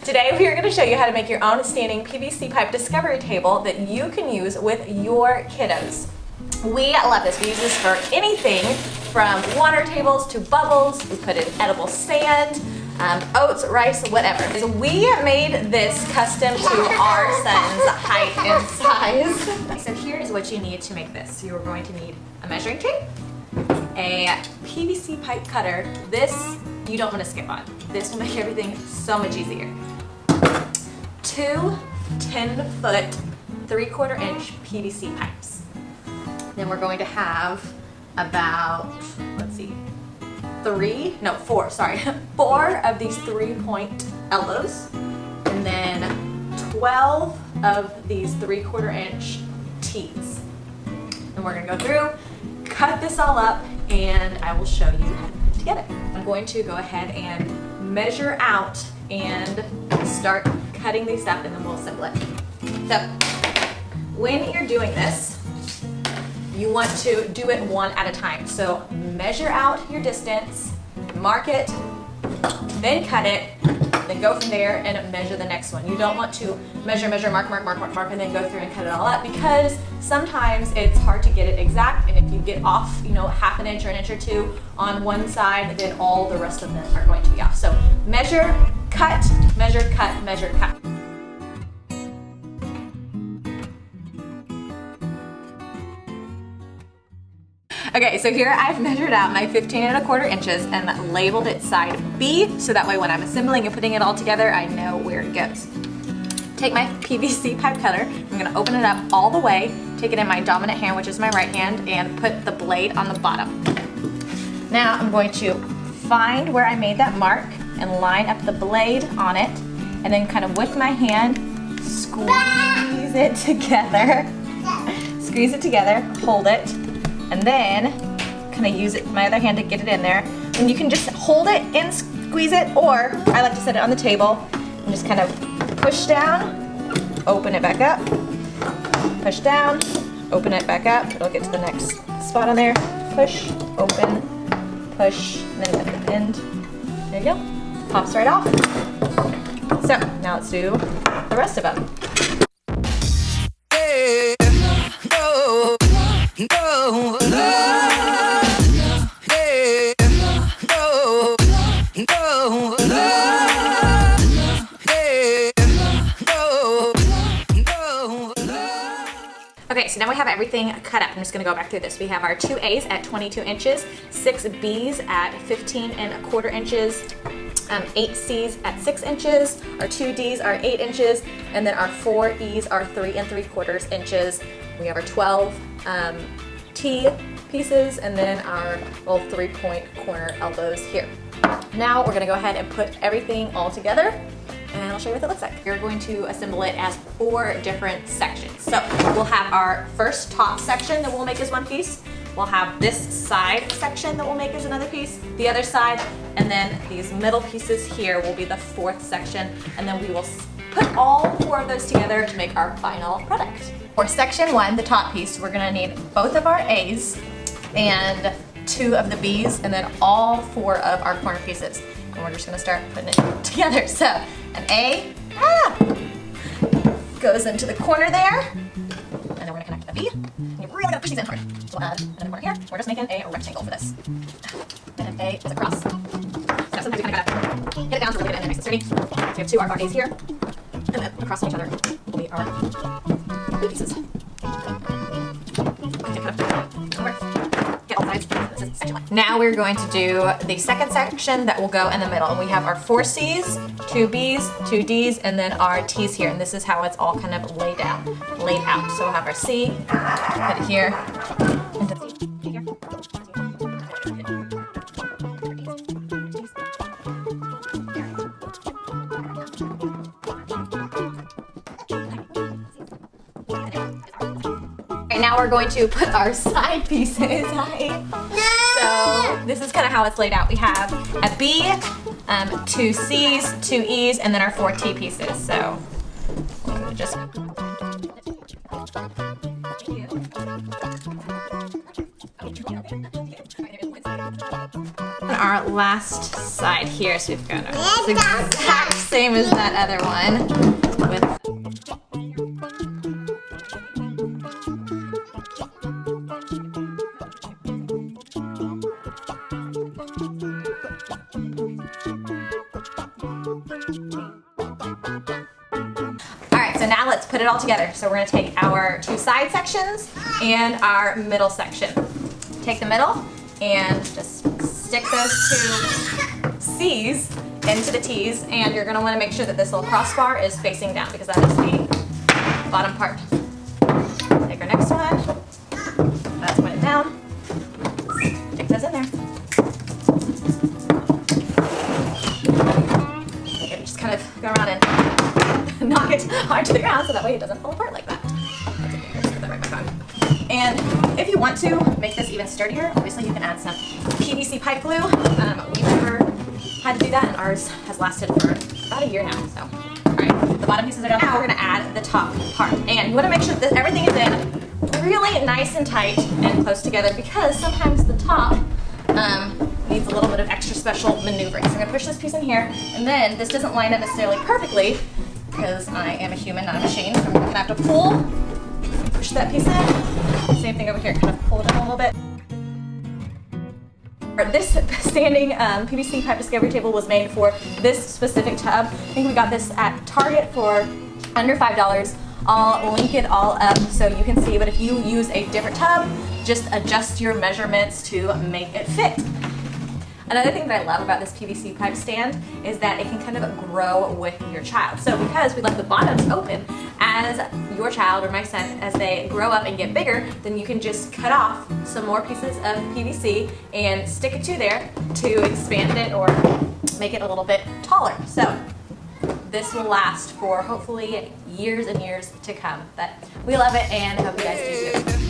Today we are going to show you how to make your own standing PVC pipe discovery table that you can use with your kiddos. We love this. We use this for anything from water tables to bubbles. We put in edible sand, oats, rice, whatever. So we made this custom to our son's height and size. So here is what you need to make this. You are going to need a measuring tape, a PVC pipe cutter. This you don't want to skip on. This will make everything so much easier. 2 10-foot 3/4 inch PVC pipes. Then we're going to have about, let's see, 4 of these 3-point elbows, and then 12 of these 3/4 inch T's. And we're gonna go through, cut this all up, and I will show you how to put it together. I'm going to go ahead and measure out and start cutting these up, and then we'll assemble it. So when you're doing this, you want to do it one at a time. So measure out your distance, mark it, then cut it, then go from there and measure the next one. You don't want to measure, mark, and then go through and cut it all up, because sometimes it's hard to get it exact, and if you get off, half an inch or an inch or two on one side, then all the rest of them are going to be off. So measure, cut, measure, cut, measure, cut. Okay, so here I've measured out my 15 1/4 inches and labeled it side B, so that way when I'm assembling and putting it all together, I know where it goes. Take my PVC pipe cutter, I'm gonna open it up all the way, take it in my dominant hand, which is my right hand, and put the blade on the bottom. Now I'm going to find where I made that mark and line up the blade on it, and then kind of with my hand, squeeze it together. Squeeze it together, hold it, and then kind of use my other hand to get it in there. And you can just hold it and squeeze it, or I like to set it on the table and just kind of push down, open it back up, push down, open it back up. It'll get to the next spot on there. Push, open, push, and then at the end, there you go. Pops right off. So now let's do the rest of them. Okay, so now we have everything cut up. I'm just gonna go back through this. We have our 2 A's at 22 inches, 6 B's at 15 1/4 inches, 8 C's at 6 inches, our 2 D's are 8 inches, and then our 4 E's are 3 3/4 inches. We have our 12 T pieces, and then our little 3-point corner elbows here. Now we're gonna go ahead and put everything all together, and I'll show you what it looks like. We're going to assemble it as 4 different sections. So we'll have our first top section that we'll make as one piece. We'll have this side section that we'll make as another piece, the other side, and then these middle pieces here will be the 4th section, and then we will put all 4 of those together to make our final product. For section 1, the top piece, we're gonna need both of our A's and 2 of the B's, and then all 4 of our corner pieces. And we're just gonna start putting it together. So an A goes into the corner there, and then we're gonna connect a B. And you really gotta push these in hard. So we'll add another corner here. We're just making a rectangle for this. And an A is across. So sometimes you kind of gotta hit it down to really get it in there nice and sturdy. So we have 2 of our A's here, and then across each other will be our B pieces. Now we're going to do the second section that will go in the middle, and we have our 4 C's, 2 B's, 2 D's, and then our T's here, and this is how it's all kind of laid out. So we'll have our C, put it here, and the C here. Now we're going to put our side pieces. So this is kind of how it's laid out. We have a B, 2 C's, 2 E's, and then our 4 T pieces. So we'll just our last side here. So we've got the exact same as that other one. Alright, so now let's put it all together. So we're going to take our two side sections and our middle section. Take the middle and just stick those two C's into the T's, and you're going to want to make sure that this little crossbar is facing down because that is the bottom part. Take our next one, that's pointed down, stick those in there. Okay, just kind of go around and knock it hard to the ground so that way it doesn't fall apart like that. Let's put that right back on. And if you want to make this even sturdier, obviously you can add some PVC pipe glue. We've never had to do that, and ours has lasted for about a year now. So, all right, the bottom pieces are done. Now we're going to add the top part, and you want to make sure that everything is in really nice and tight and close together because sometimes the top needs a little bit of extra special maneuvering. So I'm going to push this piece in here, and then this doesn't line up necessarily perfectly because I am a human, not a machine. So I'm going to have to push that piece in. Same thing over here, kind of pull it in a little bit. This standing PVC pipe discovery table was made for this specific tub. I think we got this at Target for under $5. I'll link it all up so you can see, but if you use a different tub, just adjust your measurements to make it fit. Another thing that I love about this PVC pipe stand is that it can kind of grow with your child. So because we left the bottoms open, as your child or my son, as they grow up and get bigger, then you can just cut off some more pieces of PVC and stick it to there to expand it or make it a little bit taller. So this will last for hopefully years and years to come. But we love it and hope you guys do too.